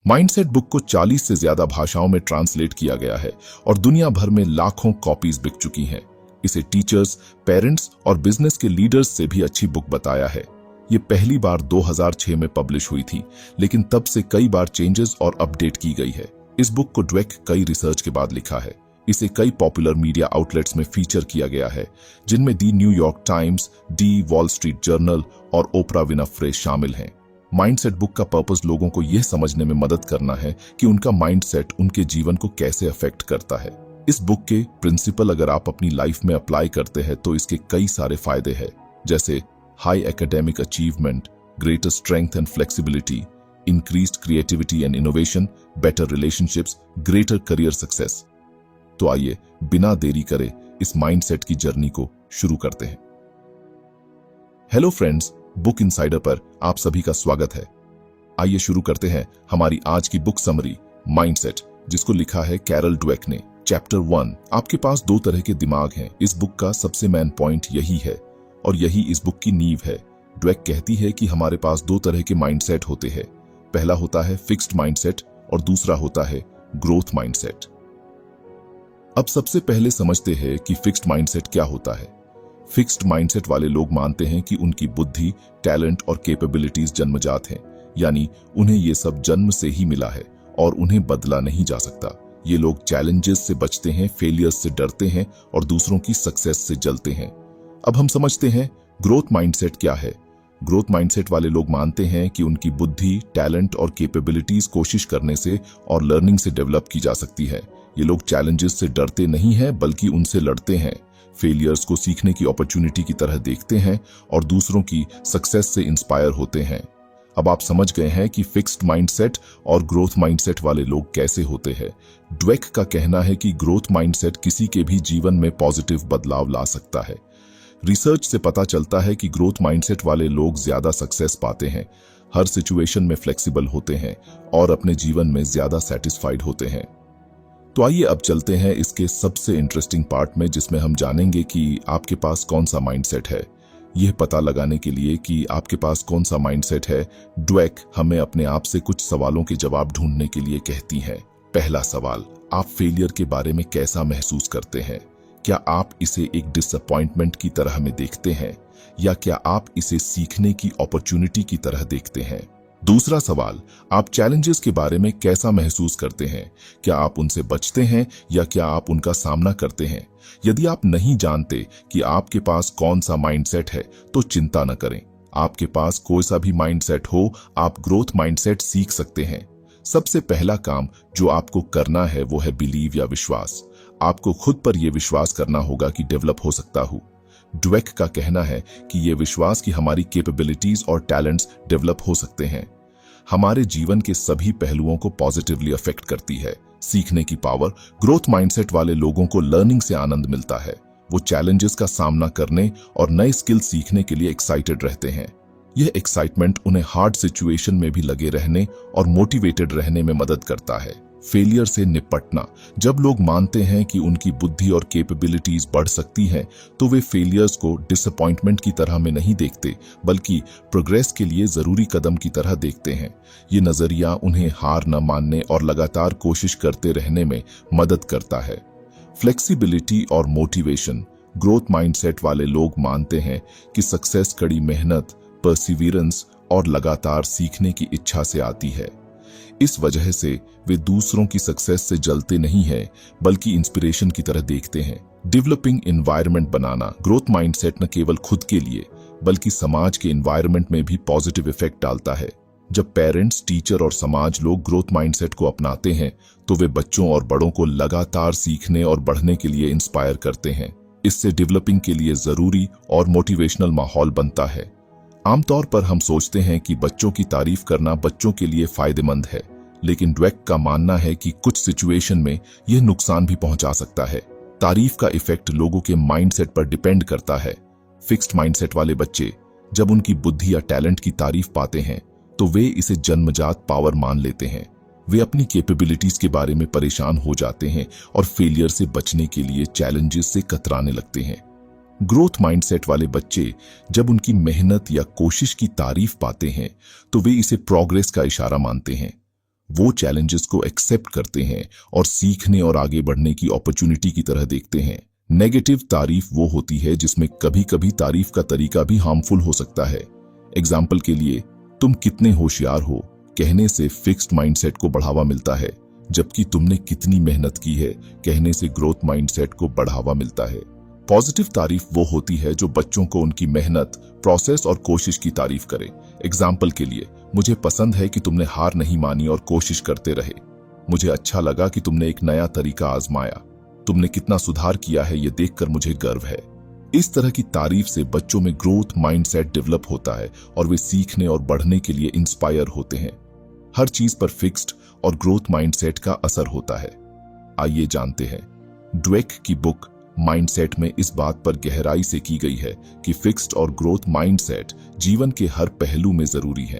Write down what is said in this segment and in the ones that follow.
Mindset book को 40 से ज्यादा भाषाओं में ट्रांसलेट किया गया है और दुनिया भर में लाखों कॉपीज बिक चुकी हैं। इसे टीचर्स, पेरेंट्स और बिजनेस के लीडर्स से भी अच्छी बुक बताया है। ये पहली बार 2006 में पब्लिश हुई थी, लेकिन तब से कई बार चेंजेस और अपडेट की गई है। इस बुक को ड्वेक कई रिसर्च के बाद लिखा है। इसे कई पॉपुलर मीडिया आउटलेट्स में फीचर किया गया है, जिनमें the New York Times, the Wall Street Journal और ओपरा विनफ्रे शामिल हैं। माइंडसेट बुक का पर्पस लोगों को यह समझने में मदद करना है कि उनका माइंडसेट उनके जीवन को कैसे अफेक्ट करता है। इस बुक के प्रिंसिपल अगर आप अपनी लाइफ में अप्लाई करते हैं तो इसके कई सारे फायदे हैं, जैसे high academic achievement, greater strength and flexibility, increased creativity and innovation, better relationships, greater career success. तो आइए बिना देरी करे इस माइंडसेट की जर्नी को शुरू करते हैं। हेलो फ्रेंड्स, बुक इनसाइडर पर आप सभी का स्वागत है। आइए शुरू करते हैं हमारी आज की बुक समरी माइंडसेट, जिसको लिखा है कैरल ड्वेक ने। चैप्टर 1, आपके पास दो तरह के दिमाग हैं। इस बुक का सबसे मेन पॉइंट यही है और यही इस बुक की नींव है। ड्वेक कहती है कि हमारे पास दो तरह के माइंडसेट होते हैं। पहला होता है फिक्स्ड माइंडसेट और दूसरा होता है ग्रोथ माइंडसेट। अब सबसे पहले समझते हैं कि फिक्स्ड माइंडसेट क्या होता है। फिक्स्ड माइंडसेट वाले लोग मानते हैं कि उनकी बुद्धि, टैलेंट और कैपेबिलिटीज जन्मजात हैं, यानी उन्हें ये सब जन्म से ही मिला है और उन्हें बदला नहीं जा सकता। ये लोग चैलेंजेस से बचते हैं, फेलियर्स से डरते हैं और दूसरों की सक्सेस से जलते हैं। अब हम समझते हैं ग्रोथ माइंडसेट क्या है। ग्रोथ माइंडसेट वाले लोग मानते हैं कि उनकी बुद्धि, टैलेंट और कैपेबिलिटीज कोशिश करने से और लर्निंग से डेवलप की जा सकती है। ये लोग चैलेंजेस से डरते नहीं हैं बल्कि उनसे लड़ते हैं, फेलियर्स को सीखने की अपॉर्चुनिटी की तरह देखते हैं और दूसरों की सक्सेस से इंस्पायर होते हैं। अब आप समझ गए हैं कि फिक्स्ड माइंडसेट और ग्रोथ माइंडसेट वाले लोग कैसे होते हैं। ड्वेक का कहना है कि ग्रोथ माइंडसेट किसी के भी जीवन में पॉजिटिव बदलाव ला सकता है। रिसर्च से पता चलता है कि ग्रोथ माइंडसेट वाले लोग ज्यादा सक्सेस पाते हैं, हर सिचुएशन में फ्लेक्सिबल होते हैं और अपने जीवन में ज्यादा सेटिस्फाइड होते हैं। तो आइए अब चलते हैं इसके सबसे इंटरेस्टिंग पार्ट में, जिसमें हम जानेंगे कि आपके पास कौन सा माइंडसेट है। यह पता लगाने के लिए कि आपके पास कौन सा माइंडसेट है, ड्वेक हमें अपने आप से कुछ सवालों के जवाब ढूंढने के लिए कहती है। पहला सवाल, आप फेलियर के बारे में कैसा महसूस करते हैं? क्या आप इसे एक डिसअपॉइंटमेंट की तरह में देखते हैं या क्या आप इसे सीखने की अपॉर्चुनिटी की तरह देखते हैं? दूसरा सवाल, आप चैलेंजेस के बारे में कैसा महसूस करते हैं? क्या आप उनसे बचते हैं या क्या आप उनका सामना करते हैं? यदि आप नहीं जानते कि आपके पास कौन सा माइंडसेट है तो चिंता न करें। आपके पास कोई सा भी माइंडसेट हो, आप ग्रोथ माइंडसेट सीख सकते हैं। सबसे पहला काम जो आपको करना है वो है बिलीव या विश्वास। आपको खुद पर यह विश्वास करना होगा कि डेवलप हो सकता हूं। ड्वेक का कहना है कि यह विश्वास कि हमारी कैपेबिलिटीज और टैलेंट्स डेवलप हो सकते हैं हमारे जीवन के सभी पहलुओं को पॉजिटिवली अफेक्ट करती है। सीखने की पावर, ग्रोथ माइंडसेट वाले लोगों को लर्निंग से आनंद मिलता है। वो चैलेंजेस का सामना करने और नए स्किल सीखने के लिए एक्साइटेड रहते हैं। यह एक्साइटमेंट उन्हें हार्ड सिचुएशन में भी लगे रहने और मोटिवेटेड रहने में मदद करता है। फेलियर से निपटना, जब लोग मानते हैं कि उनकी बुद्धि और कैपेबिलिटीज बढ़ सकती हैं तो वे फेलियर्स को डिसअपॉइंटमेंट की तरह में नहीं देखते बल्कि प्रोग्रेस के लिए जरूरी कदम की तरह देखते हैं। ये नजरिया उन्हें हार न मानने और लगातार कोशिश करते रहने में मदद करता है। फ्लेक्सिबिलिटी और मोटिवेशन, ग्रोथ माइंडसेट वाले लोग मानते हैं कि सक्सेस कड़ी मेहनत, परसिवियरेंस और लगातार सीखने की इच्छा से आती है। इस वजह से वे दूसरों की सक्सेस से जलते नहीं हैं बल्कि इंस्पिरेशन की तरह देखते हैं। डेवलपिंग एनवायरनमेंट बनाना, ग्रोथ माइंडसेट न केवल खुद के लिए बल्कि समाज के एनवायरनमेंट में भी पॉजिटिव इफेक्ट डालता है। जब पेरेंट्स, टीचर और समाज लोग ग्रोथ माइंडसेट को अपनाते हैं तो वे बच्चों और बड़ों को लगातार सीखने और बढ़ने के लिए इंस्पायर करते हैं। इससे डेवलपिंग के लिए जरूरी और मोटिवेशनल माहौल बनता है। आमतौर पर हम सोचते हैं कि बच्चों की तारीफ करना बच्चों के लिए फायदेमंद है, लेकिन ड्वेक का मानना है कि कुछ सिचुएशन में यह नुकसान भी पहुंचा सकता है। तारीफ का इफेक्ट लोगों के माइंडसेट पर डिपेंड करता है। फिक्स्ड माइंडसेट वाले बच्चे जब उनकी बुद्धि या टैलेंट की तारीफ पाते हैं तो वे इसे जन्मजात पावर मान लेते हैं। वे अपनी कैपेबिलिटीज के बारे में परेशान हो जाते हैं और फेलियर से बचने के लिए चैलेंजेस से कतराने लगते हैं। ग्रोथ माइंडसेट वाले बच्चे जब उनकी मेहनत या कोशिश की तारीफ पाते हैं तो वे इसे प्रोग्रेस का इशारा मानते हैं। वो चैलेंजेस को एक्सेप्ट करते हैं और सीखने और आगे बढ़ने की अपॉर्चुनिटी की तरह देखते हैं। नेगेटिव तारीफ वो होती है जिसमें कभी कभी तारीफ का तरीका भी हार्मफुल हो सकता है। एग्जाम्पल के लिए, तुम कितने होशियार हो कहने से फिक्स्ड माइंडसेट को बढ़ावा मिलता है, जबकि तुमने कितनी मेहनत की है कहने से ग्रोथ माइंडसेट को बढ़ावा मिलता है। पॉजिटिव तारीफ वो होती है जो बच्चों को उनकी मेहनत, प्रोसेस और कोशिश की तारीफ करे। एग्जाम्पल के लिए, मुझे पसंद है कि तुमने हार नहीं मानी और कोशिश करते रहे। मुझे अच्छा लगा कि तुमने एक नया तरीका आजमाया। तुमने कितना सुधार किया है ये देखकर मुझे गर्व है। इस तरह की तारीफ से बच्चों में ग्रोथ माइंडसेट डेवलप होता है और वे सीखने और बढ़ने के लिए इंस्पायर होते हैं। हर चीज पर फिक्स्ड और ग्रोथ माइंडसेट का असर होता है। आइए जानते हैं। ड्वेक की बुक माइंडसेट में इस बात पर गहराई से की गई है कि फिक्स्ड और ग्रोथ माइंडसेट जीवन के हर पहलू में जरूरी है।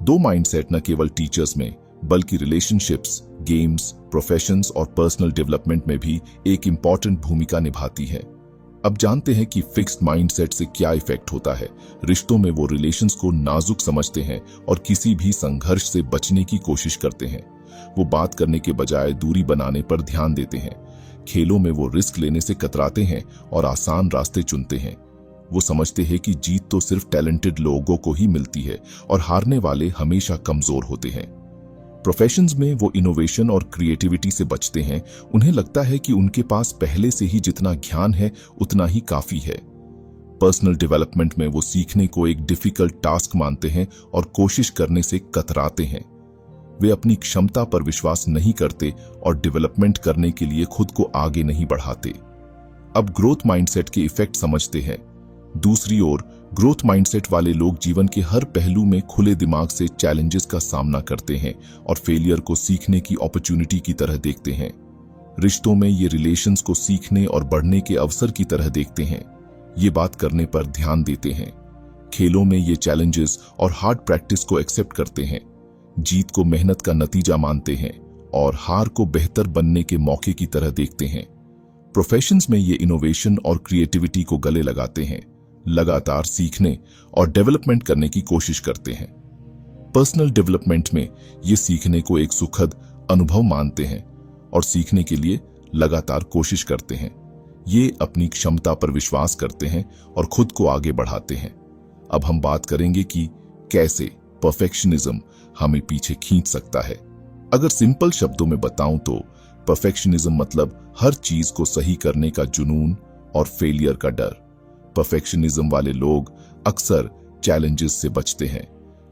दो माइंडसेट न केवल टीचर्स में बल्कि रिलेशनशिप्स, गेम्स, प्रोफेशंस और पर्सनल डेवलपमेंट में भी एक इंपॉर्टेंट भूमिका निभाती है। अब जानते हैं कि फिक्स्ड माइंडसेट से क्या इफेक्ट होता है। रिश्तों में वो रिलेशंस को नाजुक समझते हैं और किसी भी संघर्ष से बचने की कोशिश करते हैं। वो बात करने के बजाय दूरी बनाने पर ध्यान देते हैं। खेलों में वो रिस्क लेने से कतराते हैं और आसान रास्ते चुनते हैं। वो समझते हैं कि जीत तो सिर्फ टैलेंटेड लोगों को ही मिलती है और हारने वाले हमेशा कमजोर होते हैं। प्रोफेशंस में वो इनोवेशन और क्रिएटिविटी से बचते हैं। उन्हें लगता है कि उनके पास पहले से ही जितना ज्ञान है उतना ही काफी है। पर्सनल डेवलपमेंट में वो सीखने को एक डिफिकल्ट टास्क मानते हैं और कोशिश करने से कतराते हैं। वे अपनी क्षमता पर विश्वास नहीं करते और डेवलपमेंट करने के लिए खुद को आगे नहीं बढ़ाते। अब ग्रोथ माइंडसेट के इफेक्ट समझते हैं। दूसरी ओर, ग्रोथ माइंडसेट वाले लोग जीवन के हर पहलू में खुले दिमाग से चैलेंजेस का सामना करते हैं और फेलियर को सीखने की अपॉर्चुनिटी की तरह देखते हैं। रिश्तों में ये रिलेशंस को सीखने और बढ़ने के अवसर की तरह देखते हैं। ये बात करने पर ध्यान देते हैं। खेलों में ये चैलेंजेस और हार्ड प्रैक्टिस को एक्सेप्ट करते हैं। जीत को मेहनत का नतीजा मानते हैं और हार को बेहतर बनने के मौके की तरह देखते हैं। प्रोफेशंस में ये इनोवेशन और क्रिएटिविटी को गले लगाते हैं, लगातार सीखने और डेवलपमेंट करने की कोशिश करते हैं। पर्सनल डेवलपमेंट में ये सीखने को एक सुखद अनुभव मानते हैं और सीखने के लिए लगातार कोशिश करते हैं। ये अपनी क्षमता पर विश्वास करते हैं और खुद को आगे बढ़ाते हैं। अब हम बात करेंगे कि कैसे परफेक्शनिज्म हमें पीछे खींच सकता है। अगर सिंपल शब्दों में बताऊं तो परफेक्शनिज्म मतलब हर चीज को सही करने का जुनून और फेलियर का डर। परफेक्शनिज्म वाले लोग अक्सर चैलेंजेस से बचते हैं।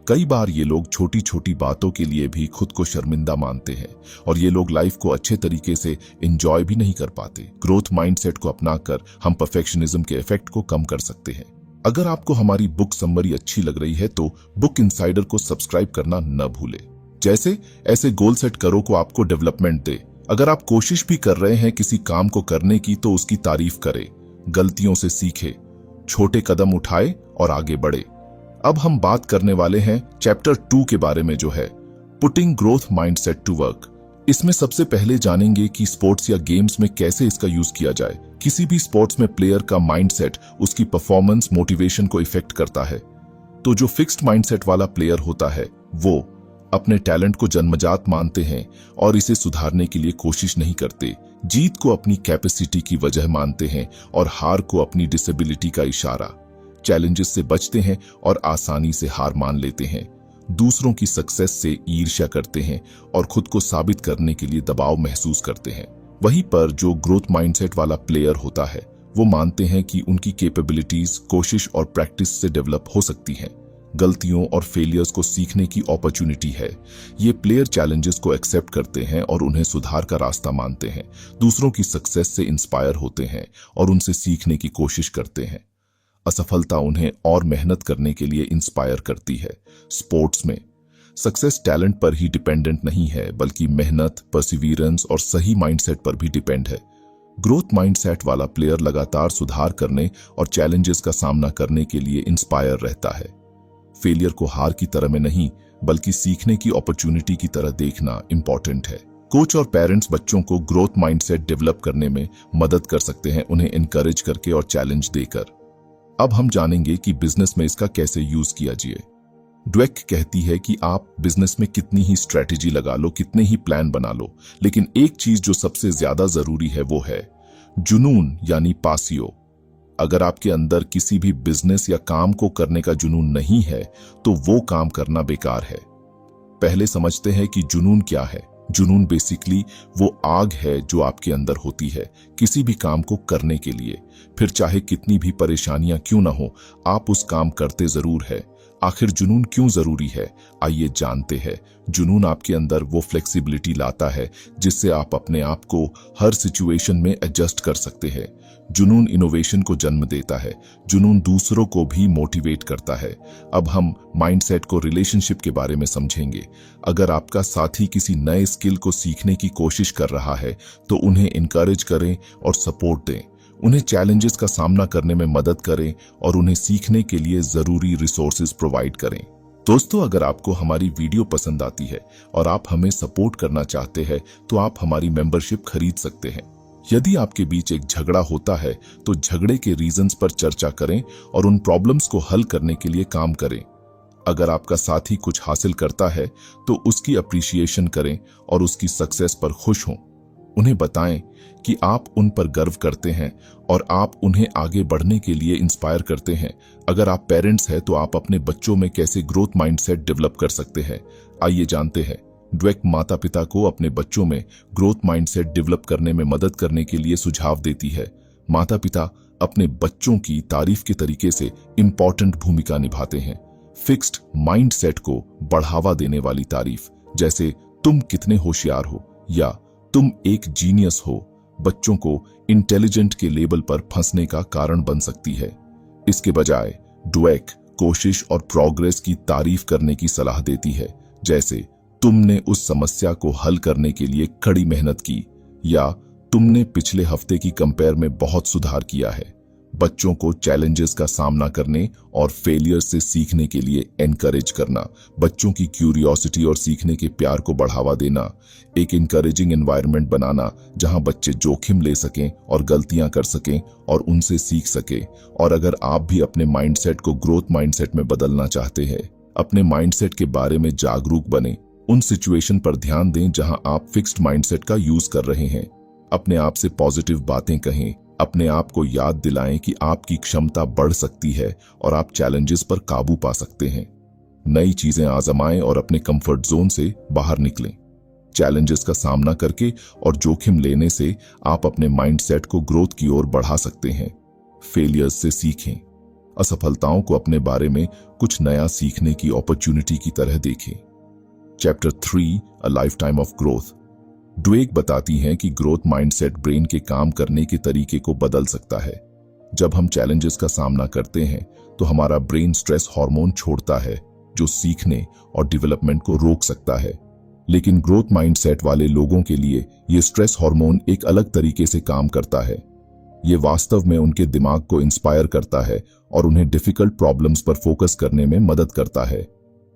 कई बार ये लोग छोटी छोटी बातों के लिए भी खुद को शर्मिंदा मानते हैं और ये लोग लाइफ को अच्छे तरीके से एंजॉय भी नहीं कर पाते। ग्रोथ माइंडसेट को अपनाकर हम परफेक्शनिज्म के इफेक्ट को कम कर सकते हैं। अगर आपको हमारी बुक समरी अच्छी लग रही है तो बुक इनसाइडर को सब्सक्राइब करना न भूले। जैसे ऐसे गोल सेट करो को आपको डेवलपमेंट दे। अगर आप कोशिश भी कर रहे हैं किसी काम को करने की तो उसकी तारीफ करें, गलतियों से सीखे, छोटे कदम उठाए और आगे बढ़े। अब हम बात करने वाले हैं चैप्टर 2 के बारे में, जो है putting growth mindset to work. इसमें सबसे पहले जानेंगे कि स्पोर्ट्स या गेम्स में कैसे इसका यूज किया जाए। किसी भी स्पोर्ट्स में प्लेयर का माइंडसेट उसकी परफॉर्मेंस, मोटिवेशन को इफेक्ट करता है। तो जो फिक्स्ड माइंडसेट वाला प्लेयर होता है वो अपने टैलेंट को जन्मजात मानते हैं और इसे सुधारने के लिए कोशिश नहीं करते। जीत को अपनी कैपेसिटी की वजह मानते हैं और हार को अपनी डिसेबिलिटी का इशारा। चैलेंजेस से बचते हैं और आसानी से हार मान लेते हैं। दूसरों की सक्सेस से ईर्ष्या करते हैं और खुद को साबित करने के लिए दबाव महसूस करते हैं। वहीं पर जो ग्रोथ माइंडसेट वाला प्लेयर होता है वो मानते हैं कि उनकी कैपेबिलिटीज कोशिश और प्रैक्टिस से डेवलप हो सकती हैं। गलतियों और फेलियर्स को सीखने की अपॉर्चुनिटी है। ये प्लेयर चैलेंजेस को एक्सेप्ट करते हैं और उन्हें सुधार का रास्ता मानते हैं। दूसरों की सक्सेस से इंस्पायर होते हैं और उनसे सीखने की कोशिश करते हैं। असफलता उन्हें और मेहनत करने के लिए इंस्पायर करती है। स्पोर्ट्स में सक्सेस टैलेंट पर ही डिपेंडेंट नहीं है बल्कि मेहनत, परसिवियरेंस और सही माइंडसेट पर भी डिपेंड है। ग्रोथ माइंडसेट वाला प्लेयर लगातार सुधार करने और चैलेंजेस का सामना करने के लिए इंस्पायर रहता है। फेलियर को हार की तरह में नहीं बल्कि सीखने की अपॉर्चुनिटी की तरह देखना इंपॉर्टेंट है। कोच और पेरेंट्स बच्चों को ग्रोथ माइंडसेट डेवलप करने में मदद कर सकते हैं, उन्हें एनकरेज करके और चैलेंज देकर। अब हम जानेंगे कि बिजनेस में इसका कैसे यूज किया जाए। ड्वेक कहती है कि आप बिजनेस में कितनी ही स्ट्रेटेजी लगा लो, कितने ही प्लान बना लो, लेकिन एक चीज जो सबसे ज्यादा जरूरी है वो है जुनून यानी पासियो। अगर आपके अंदर किसी भी बिजनेस या काम को करने का जुनून नहीं है तो वो काम करना बेकार है। पहले समझते हैं कि जुनून क्या है। जुनून बेसिकली वो आग है जो आपके अंदर होती है किसी भी काम को करने के लिए। फिर चाहे कितनी भी परेशानियां क्यों ना हो, आप उस काम करते जरूर है। आखिर जुनून क्यों जरूरी है, आइए जानते हैं। जुनून आपके अंदर वो फ्लेक्सिबिलिटी लाता है जिससे आप अपने आप को हर सिचुएशन में एडजस्ट कर सकते हैं। जुनून इनोवेशन को जन्म देता है। जुनून दूसरों को भी मोटिवेट करता है। अब हम माइंडसेट को रिलेशनशिप के बारे में समझेंगे। अगर आपका साथी किसी नए स्किल को सीखने की कोशिश कर रहा है तो उन्हें इनकरेज करें और सपोर्ट दें। उन्हें चैलेंजेस का सामना करने में मदद करें और उन्हें सीखने के लिए जरूरी रिसोर्सेज प्रोवाइड करें। दोस्तों, अगर आपको हमारी वीडियो पसंद आती है और आप हमें सपोर्ट करना चाहते हैं तो आप हमारी मेंबरशिप खरीद सकते हैं। यदि आपके बीच एक झगड़ा होता है तो झगड़े के रीजंस पर चर्चा करें और उन प्रॉब्लम्स को हल करने के लिए काम करें। अगर आपका साथी कुछ हासिल करता है तो उसकी अप्रिसिएशन करें और उसकी सक्सेस पर खुश हों। उन्हें बताएं कि आप उन पर गर्व करते हैं और आप उन्हें आगे बढ़ने के लिए इंस्पायर करते हैं। अगर आप पेरेंट्स हैं तो आप अपने बच्चों में कैसे ग्रोथ माइंडसेट डेवलप कर सकते हैं, आइए जानते हैं। ड्वेक माता पिता को अपने बच्चों में ग्रोथ माइंडसेट डेवलप करने में मदद करने के लिए सुझाव देती है। माता पिता अपने बच्चों की तारीफ के तरीके से इंपॉर्टेंट भूमिका निभाते हैं। फिक्स्ड माइंडसेट को बढ़ावा देने वाली तारीफ, जैसे तुम कितने होशियार हो या तुम एक जीनियस हो, बच्चों को इंटेलिजेंट के लेबल पर फंसने का कारण बन सकती है। इसके बजाय ड्वेक कोशिश और प्रोग्रेस की तारीफ करने की सलाह देती है, जैसे तुमने उस समस्या को हल करने के लिए कड़ी मेहनत की या तुमने पिछले हफ्ते की कंपेयर में बहुत सुधार किया है। बच्चों को चैलेंजेस का सामना करने और फेलियर से सीखने के लिए एनकरेज करना, बच्चों की क्यूरियोसिटी और सीखने के प्यार को बढ़ावा देना, एक इनकरेजिंग एनवायरनमेंट बनाना जहां बच्चे जोखिम ले सकें और गलतियां कर सकें और उनसे सीख सकें। और अगर आप भी अपने माइंडसेट को ग्रोथ माइंडसेट में बदलना चाहते हैं, अपने माइंडसेट के बारे में जागरूक बने। उन सिचुएशन पर ध्यान दें जहां आप फिक्स्ड माइंडसेट का यूज कर रहे हैं। अपने आप से पॉजिटिव बातें कहें, अपने आप को याद दिलाएं कि आपकी क्षमता बढ़ सकती है और आप चैलेंजेस पर काबू पा सकते हैं। नई चीजें आजमाएं और अपने कंफर्ट जोन से बाहर निकलें। चैलेंजेस का सामना करके और जोखिम लेने से आप अपने माइंडसेट को ग्रोथ की ओर बढ़ा सकते हैं। फेलियर्स से सीखें। असफलताओं को अपने बारे में कुछ नया सीखने की अपॉर्चुनिटी की तरह देखें। Chapter 3, a life time of growth. Dweck बताती हैं कि ग्रोथ माइंडसेट ब्रेन के काम करने के तरीके को बदल सकता है। जब हम चैलेंजेस का सामना करते हैं तो हमारा ब्रेन स्ट्रेस हार्मोन छोड़ता है जो सीखने और डेवलपमेंट को रोक सकता है। लेकिन ग्रोथ माइंडसेट वाले लोगों के लिए ये स्ट्रेस हार्मोन एक अलग तरीके से काम करता है। ये वास्तव में उनके दिमाग को इंस्पायर करता है और उन्हें डिफिकल्ट प्रॉब्लम्स पर फोकस करने में मदद करता है।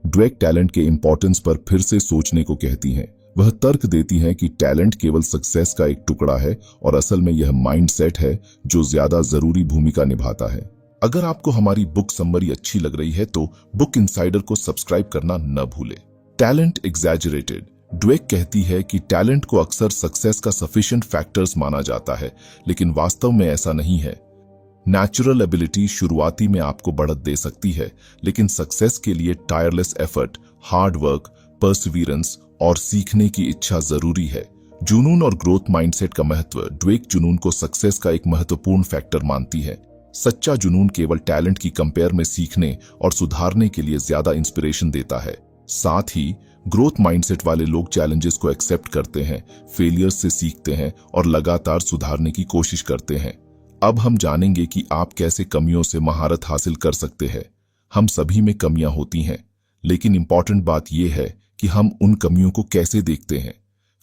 ड्वेक टैलेंट के इंपॉर्टेंस पर फिर से सोचने को कहती हैं। वह तर्क देती हैं कि टैलेंट केवल सक्सेस का एक टुकड़ा है और असल में यह माइंडसेट है जो ज्यादा जरूरी भूमिका निभाता है। अगर आपको हमारी बुक समरी अच्छी लग रही है तो बुक इनसाइडर को सब्सक्राइब करना न भूलें। Talent exaggerated. ड्वेक कहती है कि टैलेंट को अक्सर सक्सेस का सफिशिएंट फैक्टर्स माना जाता है, लेकिन वास्तव में ऐसा नहीं है। नेचुरल एबिलिटी शुरुआती में आपको बढ़त दे सकती है, लेकिन सक्सेस के लिए tireless effort, hard work, Perseverance और सीखने की इच्छा जरूरी है। जुनून और ग्रोथ माइंडसेट का महत्व। ड्वेक जुनून को सक्सेस का एक महत्वपूर्ण फैक्टर मानती है। सच्चा जुनून केवल टैलेंट की कंपेयर में सीखने और सुधारने के लिए ज्यादा इंस्पिरेशन देता है। साथ ही ग्रोथ माइंडसेट वाले लोग चैलेंजेस को एक्सेप्ट करते हैं, फेलियर्स से सीखते हैं और लगातार सुधारने की कोशिश करते हैं। अब हम जानेंगे कि आप कैसे कमियों से महारत हासिल कर सकते हैं। हम सभी में कमियां होती हैं, लेकिन इंपॉर्टेंट बात यह है कि हम उन कमियों को कैसे देखते हैं।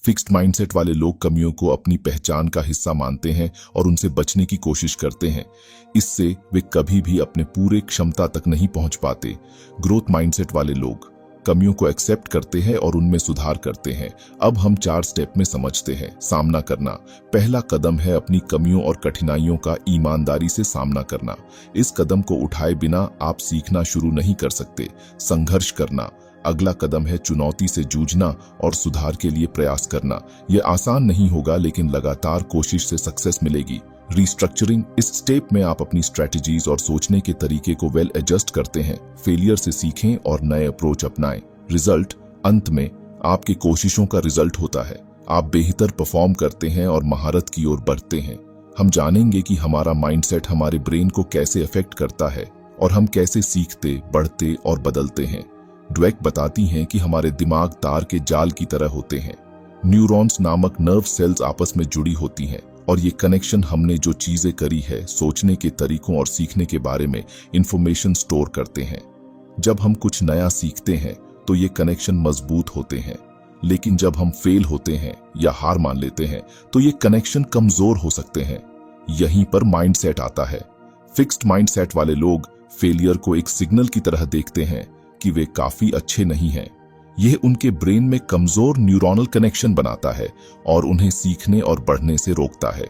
फिक्स्ड माइंडसेट वाले लोग कमियों को अपनी पहचान का हिस्सा मानते हैं और उनसे बचने की कोशिश करते हैं। इससे वे कभी भी अपने पूरे क्षमता तक नहीं पहुंच पाते। ग्रोथ माइंडसेट वाले लोग कमियों को एक्सेप्ट करते हैं और उनमें सुधार करते हैं। अब हम 4 स्टेप में समझते हैं। सामना करना। पहला कदम है अपनी कमियों और कठिनाइयों का ईमानदारी से सामना करना। इस कदम को उठाए बिना आप सीखना शुरू नहीं कर सकते। संघर्ष करना। अगला कदम है चुनौती से जूझना और सुधार के लिए प्रयास करना। यह आसान नहीं होगा, लेकिन लगातार कोशिश से सक्सेस मिलेगी। रिस्ट्रक्चरिंग। इस स्टेप में आप अपनी स्ट्रेटजीज और सोचने के तरीके को वेल एडजस्ट करते हैं। फेलियर से सीखें और नए अप्रोच अपनाएं। रिजल्ट। अंत में आपकी कोशिशों का रिजल्ट होता है। आप बेहतर परफॉर्म करते हैं और महारत की ओर बढ़ते हैं। हम जानेंगे कि हमारा माइंडसेट हमारे ब्रेन को कैसे अफेक्ट करता है और हम कैसे सीखते, बढ़ते और बदलते हैं। ड्वेक बताती हैं कि हमारे दिमाग तार के जाल की तरह होते हैं। न्यूरॉन्स नामक नर्व सेल्स आपस में जुड़ी होती हैं और ये कनेक्शन हमने जो चीजें करी है, सोचने के तरीकों और सीखने के बारे में इंफॉर्मेशन स्टोर करते हैं। जब हम कुछ नया सीखते हैं तो ये कनेक्शन मजबूत होते हैं, लेकिन जब हम फेल होते हैं या हार मान लेते हैं तो ये कनेक्शन कमजोर हो सकते हैं। यहीं पर माइंडसेट आता है। फिक्स्ड माइंडसेट वाले लोग फेलियर को एक सिग्नल की तरह देखते हैं कि वे काफी अच्छे नहीं हैं। यह उनके ब्रेन में कमजोर न्यूरॉनल कनेक्शन बनाता है और उन्हें सीखने और बढ़ने से रोकता है।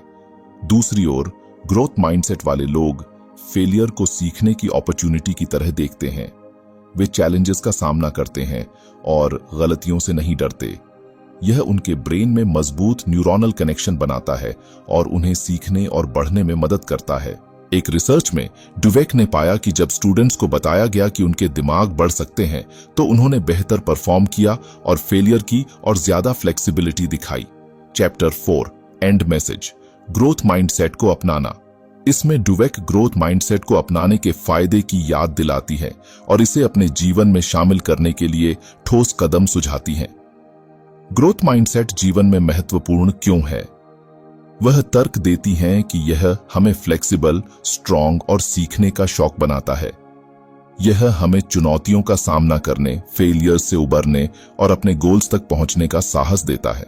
दूसरी ओर ग्रोथ माइंडसेट वाले लोग फेलियर को सीखने की अपॉर्चुनिटी की तरह देखते हैं। वे चैलेंजेस का सामना करते हैं और गलतियों से नहीं डरते। यह उनके ब्रेन में मजबूत न्यूरॉनल कनेक्शन बनाता है और उन्हें सीखने और बढ़ने में मदद करता है। एक रिसर्च में ड्वेक ने पाया कि जब स्टूडेंट्स को बताया गया कि उनके दिमाग बढ़ सकते हैं तो उन्होंने बेहतर परफॉर्म किया और फेलियर की और ज्यादा फ्लेक्सिबिलिटी दिखाई। Chapter 4 and message. Growth mindset को अपनाना। इसमें ड्वेक ग्रोथ माइंडसेट को अपनाने के फायदे की याद दिलाती है और इसे अपने जीवन में शामिल करने के लिए ठोस कदम सुझाती है। ग्रोथ माइंडसेट जीवन में महत्वपूर्ण क्यों है? वह तर्क देती हैं कि यह हमें फ्लेक्सिबल, स्ट्रॉन्ग और सीखने का शौक बनाता है। यह हमें चुनौतियों का सामना करने, फेलियर्स से उबरने और अपने गोल्स तक पहुंचने का साहस देता है।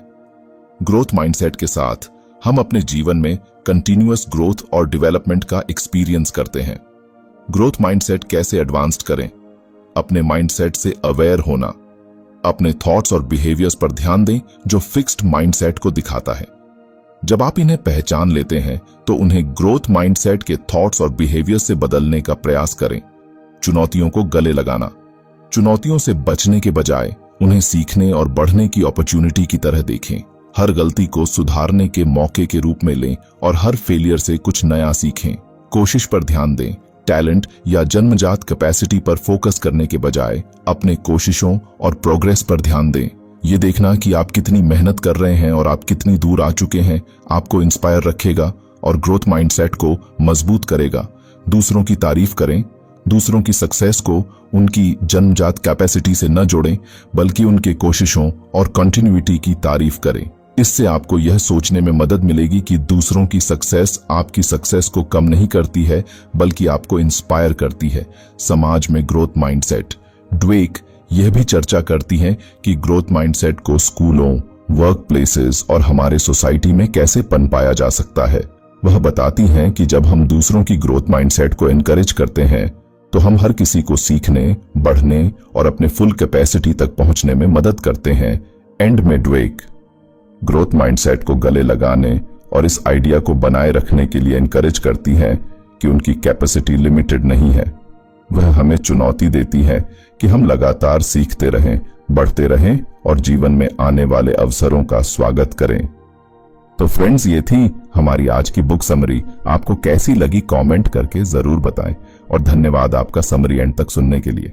ग्रोथ माइंडसेट के साथ हम अपने जीवन में कंटिन्यूअस ग्रोथ और डेवलपमेंट का एक्सपीरियंस करते हैं। ग्रोथ माइंडसेट कैसे एडवांस्ड करें? अपने माइंडसेट से अवेयर होना। अपने थॉट्स और बिहेवियर्स पर ध्यान दें जो फिक्स्ड माइंडसेट को दिखाता है। जब आप इन्हें पहचान लेते हैं तो उन्हें ग्रोथ माइंडसेट के थॉट्स और बिहेवियर से बदलने का प्रयास करें। चुनौतियों को गले लगाना। चुनौतियों से बचने के बजाय उन्हें सीखने और बढ़ने की अपॉर्चुनिटी की तरह देखें। हर गलती को सुधारने के मौके के रूप में लें और हर फेलियर से कुछ नया सीखें। कोशिश पर ध्यान दें। टैलेंट या जन्मजात कैपेसिटी पर फोकस करने के बजाय अपने कोशिशों और प्रोग्रेस पर ध्यान दें। ये देखना कि आप कितनी मेहनत कर रहे हैं और आप कितनी दूर आ चुके हैं आपको इंस्पायर रखेगा और ग्रोथ माइंडसेट को मजबूत करेगा। दूसरों की तारीफ करें। दूसरों की सक्सेस को उनकी जन्मजात कैपेसिटी से न जोड़ें, बल्कि उनके कोशिशों और कंटिन्यूटी की तारीफ करें। इससे आपको यह सोचने में मदद मिलेगी कि दूसरों की सक्सेस आपकी सक्सेस को कम नहीं करती है, बल्कि आपको इंस्पायर करती है। समाज में ग्रोथ माइंडसेट। ड्वेक यह भी चर्चा करती हैं कि ग्रोथ माइंडसेट को स्कूलों, वर्क प्लेसेस और हमारे सोसाइटी में कैसे पनपाया जा सकता है। वह बताती हैं कि जब हम दूसरों की ग्रोथ माइंडसेट को एनकरेज करते हैं तो हम हर किसी को सीखने, बढ़ने और अपने फुल कैपेसिटी तक पहुंचने में मदद करते हैं। एंड में ड्वेक ग्रोथ माइंडसेट को गले लगाने और इस आइडिया को बनाए रखने के लिए एनकरेज करती हैं कि उनकी कैपेसिटी लिमिटेड नहीं है। वह हमें चुनौती देती है कि हम लगातार सीखते रहें, बढ़ते रहें और जीवन में आने वाले अवसरों का स्वागत करें। तो फ्रेंड्स, ये थी हमारी आज की बुक समरी। आपको कैसी लगी कमेंट करके जरूर बताएं और धन्यवाद आपका समरी एंड तक सुनने के लिए।